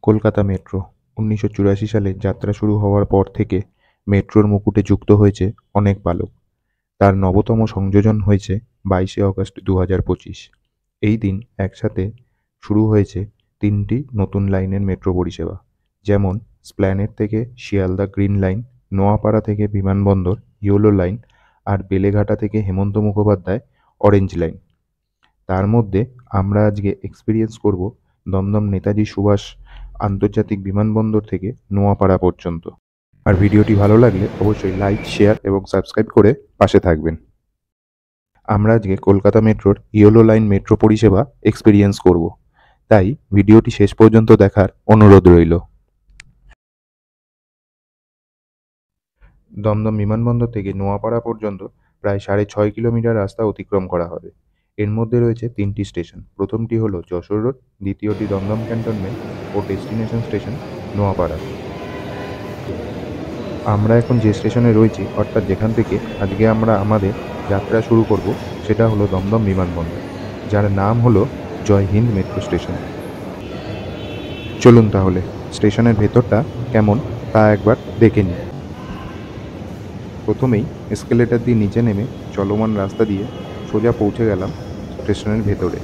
Kolkata metro ১৯৮৪ সালে যাত্রা শুরু হওয়ার পর থেকে মেট্রোর মুকুটে যুক্ত হয়েছে অনেক পালক। তার নবতম সংযোজন হয়েছে ২২শে অগস্ট ২০২৫। এই দিন একসাথে শুরু হয়েছে ৩টি নতুন লাইনের মেট্রো পরিষেবা, যেমন স্প্ল্যানেড থেকে শিয়ালদা গ্রিন লাইন, নোয়াপাড়া থেকে বিমানবন্দর ইয়েলো লাইন আর বেলেঘাটা থেকে হেমন্ত মুখোপাধ্যায় অরেঞ্জ লাইন। তার মধ্যে আমরা আজকে এক্সপেরিয়েন্স করব দমদম নেতাজি সুভাষ আন্তর্জাতিক বিমানবন্দর থেকে নোয়াপাড়া পর্যন্ত। আর ভিডিওটি ভালো লাগলে অবশ্যই লাইক, শেয়ার এবং সাবস্ক্রাইব করে পাশে থাকবেন। আমরা আজকে কলকাতা মেট্রোর ইয়েলো লাইন মেট্রো পরিষেবা এক্সপেরিয়েন্স করব, তাই ভিডিওটি শেষ পর্যন্ত দেখার অনুরোধ রইল। দমদম বিমানবন্দর থেকে নোয়াপাড়া পর্যন্ত প্রায় ৬.৫ কিলোমিটার রাস্তা অতিক্রম করা হবে। এর মধ্যে রয়েছে ৩টি স্টেশন। প্রথমটি হলো যশোর রোড, দ্বিতীয়টি দমদম ক্যান্টনমেন্ট ও ডেস্টিনেশন স্টেশন নোয়াপাড়া। আমরা এখন যে স্টেশনে রয়েছি, অর্থাৎ যেখান থেকে আজকে আমরা আমাদের যাত্রা শুরু করব, সেটা হলো দমদম বিমানবন্দর, যার নাম হলো জয় হিন্দ মেট্রো স্টেশন। চলুন তাহলে স্টেশনের ভেতরটা কেমন তা একবার দেখে নিই। প্রথমেই এসকেলেটর দিয়ে নিচে নেমে চলমান রাস্তা দিয়ে সোজা পৌঁছে গেলাম স্টেশনের ভেতরে।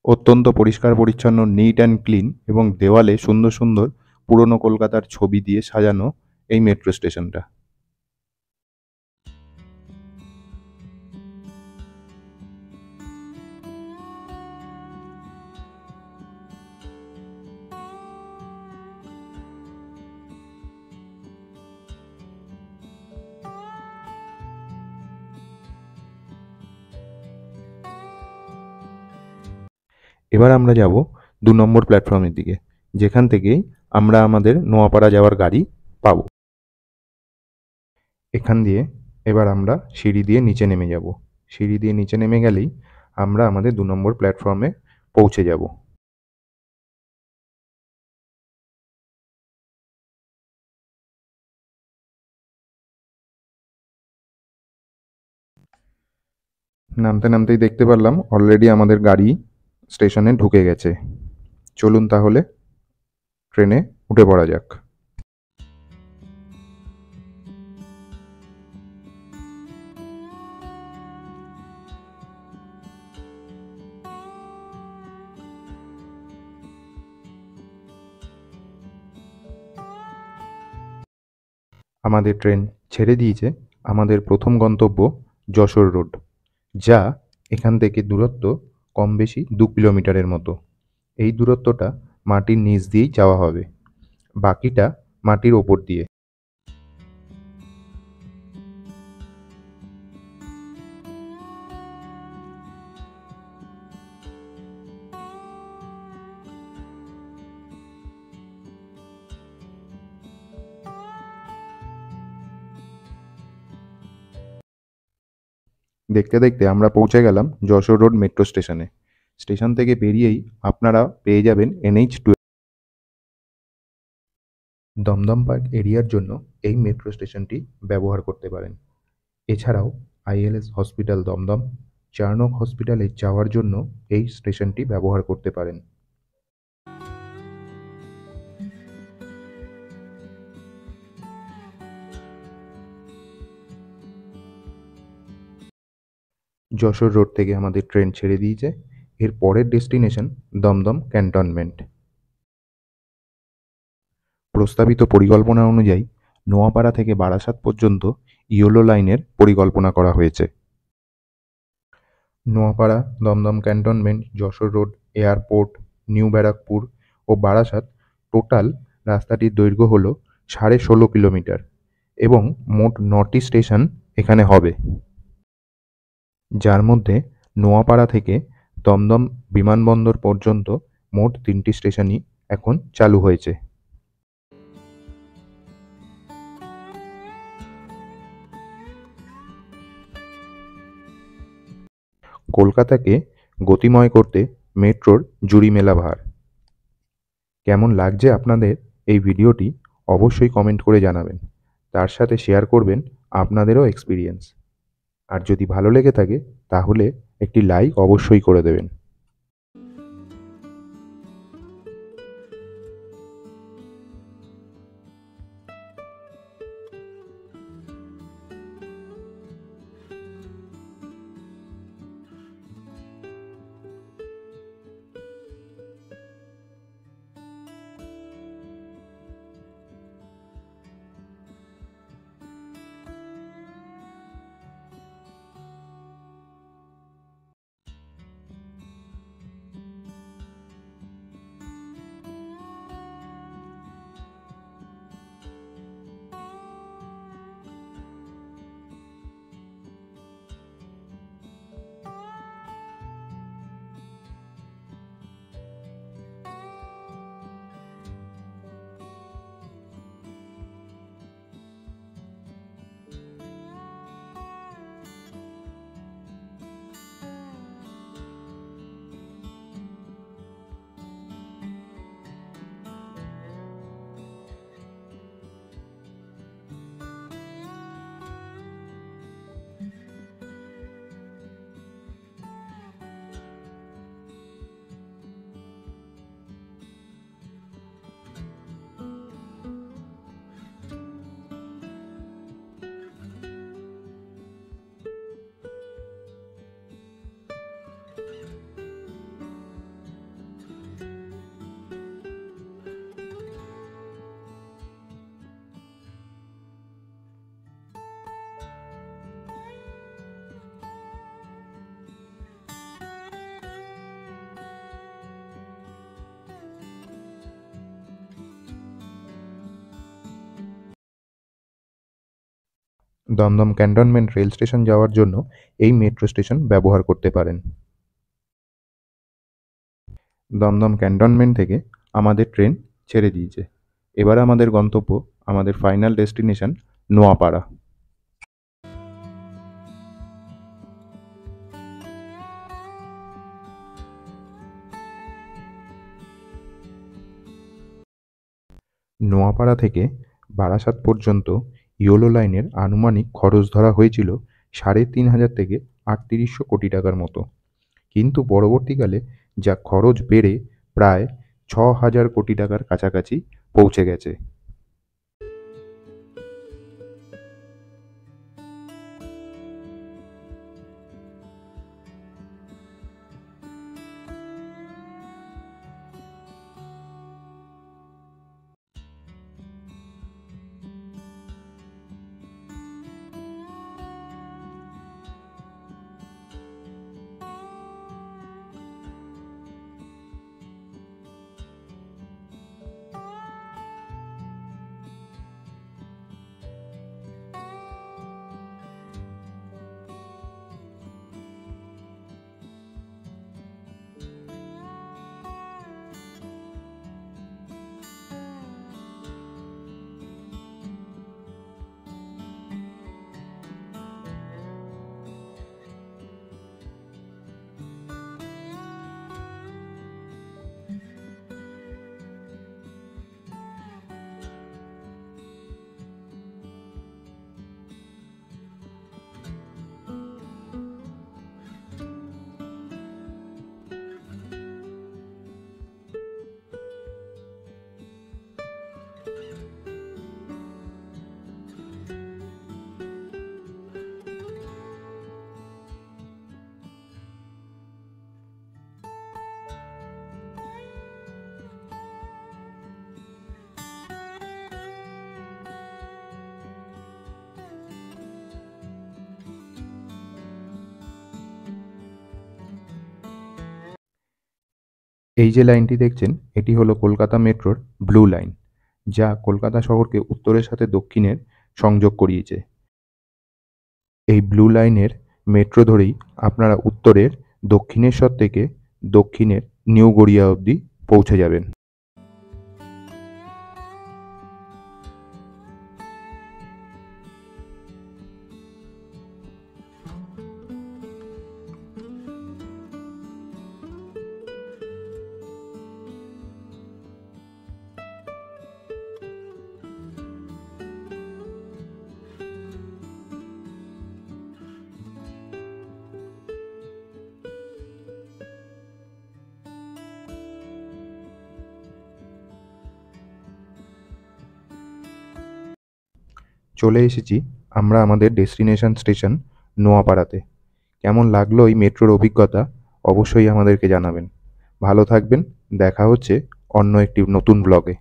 অত্যন্ত পরিষ্কার পরিচ্ছন্ন, নিট অ্যান্ড ক্লিন এবং দেওয়ালে সুন্দর সুন্দর পুরনো কলকাতার ছবি দিয়ে সাজানো এই মেট্রো স্টেশনটা। এবার আমরা যাব ২ নম্বর প্ল্যাটফর্মের দিকে, যেখান থেকেই আমরা আমাদের নোয়াপাড়া যাওয়ার গাড়ি পাবো। এখান দিয়ে এবার আমরা সিঁড়ি দিয়ে নিচে নেমে যাব। সিঁড়ি দিয়ে নিচে নেমে গেলেই আমরা আমাদের ২ নম্বর প্ল্যাটফর্মে পৌঁছে যাব। নামতে নামতেই দেখতে পারলাম অলরেডি আমাদের গাড়ি স্টেশনে ঢুকে গেছে। চলুন তাহলে ট্রেনে উঠে পড়া যাক। আমাদের ট্রেন ছেড়ে দিয়েছে। আমাদের প্রথম গন্তব্য যশোর রোড, যা এখান থেকে দূরত্ব কম বেশি ২ কিলোমিটারের মতো। এই দূরত্বটা মাটির নিচ দিয়েই যাওয়া হবে, বাকিটা মাটির ওপর দিয়ে। দেখতে দেখতে আমরা পৌঁছে গেলাম যশোর রোড মেট্রো স্টেশনে। স্টেশন থেকে বেরিয়েই আপনারা পেয়ে যাবেন NH-12। দমদম পার্ক এরিয়ার জন্য এই মেট্রো স্টেশনটি ব্যবহার করতে পারেন। এছাড়াও ILS হসপিটাল দমদম, চার্নক হসপিটালে যাওয়ার জন্য এই স্টেশনটি ব্যবহার করতে পারেন। যশোর রোড থেকে আমাদের ট্রেন ছেড়ে দিয়েছে। এর পরের ডেস্টিনেশন দমদম ক্যান্টনমেন্ট। প্রস্তাবিত পরিকল্পনা অনুযায়ী নোয়াপাড়া থেকে বারাসাত পর্যন্ত ইয়েলো লাইনের পরিকল্পনা করা হয়েছে। Noapara, Dumdum cantonment, Jessore road airport, new Barrackpore ও বারাসাত টোটাল রাস্তাটির দৈর্ঘ্য হল 16.5 কিলোমিটার এবং মোট 9টি স্টেশন এখানে হবে, যার মধ্যে নোয়াপাড়া থেকে দমদম বিমানবন্দর পর্যন্ত মোট 3টি স্টেশনই এখন চালু হয়েছে। কলকাতাকে গতিময় করতে মেট্রোর জুড়ি মেলা ভার। কেমন লাগছে আপনাদের এই ভিডিওটি অবশ্যই কমেন্ট করে জানাবেন, তার সাথে শেয়ার করবেন আপনাদেরও এক্সপিরিয়েন্স। আর যদি ভালো লেগে থাকে তাহলে একটি লাইক অবশ্যই করে দেবেন। দমদম ক্যান্টনমেন্ট রেল স্টেশন যাওয়ার জন্য এই মেট্রো স্টেশন ব্যবহার করতে পারেন। দমদম ক্যান্টনমেন্ট থেকে আমাদের ট্রেন ছেড়ে দিয়েছে। এবার আমাদের গন্তব্য, আমাদের ফাইনাল ডেস্টিনেশন নোয়াপাড়া। নোয়াপাড়া থেকে বারাসাত পর্যন্ত ইয়োলো লাইনের আনুমানিক খরচ ধরা হয়েছিল 3,500 থেকে 3,800 কোটি টাকার মতো, কিন্তু পরবর্তীকালে যা খরচ বেড়ে প্রায় 6,000 কোটি টাকার কাছাকাছি পৌঁছে গেছে। এই যে লাইনটি দেখছেন এটি হলো কলকাতা মেট্রোর ব্লু লাইন, যা কলকাতা শহরকে উত্তরের সাথে দক্ষিণের সংযোগ করিয়েছে। এই ব্লু লাইনের মেট্রো ধরেই আপনারা উত্তরের দক্ষিণেশ্বর থেকে দক্ষিণের নিউ গড়িয়া অবধি পৌঁছে যাবেন। চলে এসেছি আমরা আমাদের ডেস্টিনেশন স্টেশন নোয়াপাড়াতে। কেমন লাগলো এই মেট্রোর অভিজ্ঞতা অবশ্যই আমাদেরকে জানাবেন। ভালো থাকবেন, দেখা হচ্ছে অন্য একটি নতুন ব্লগে।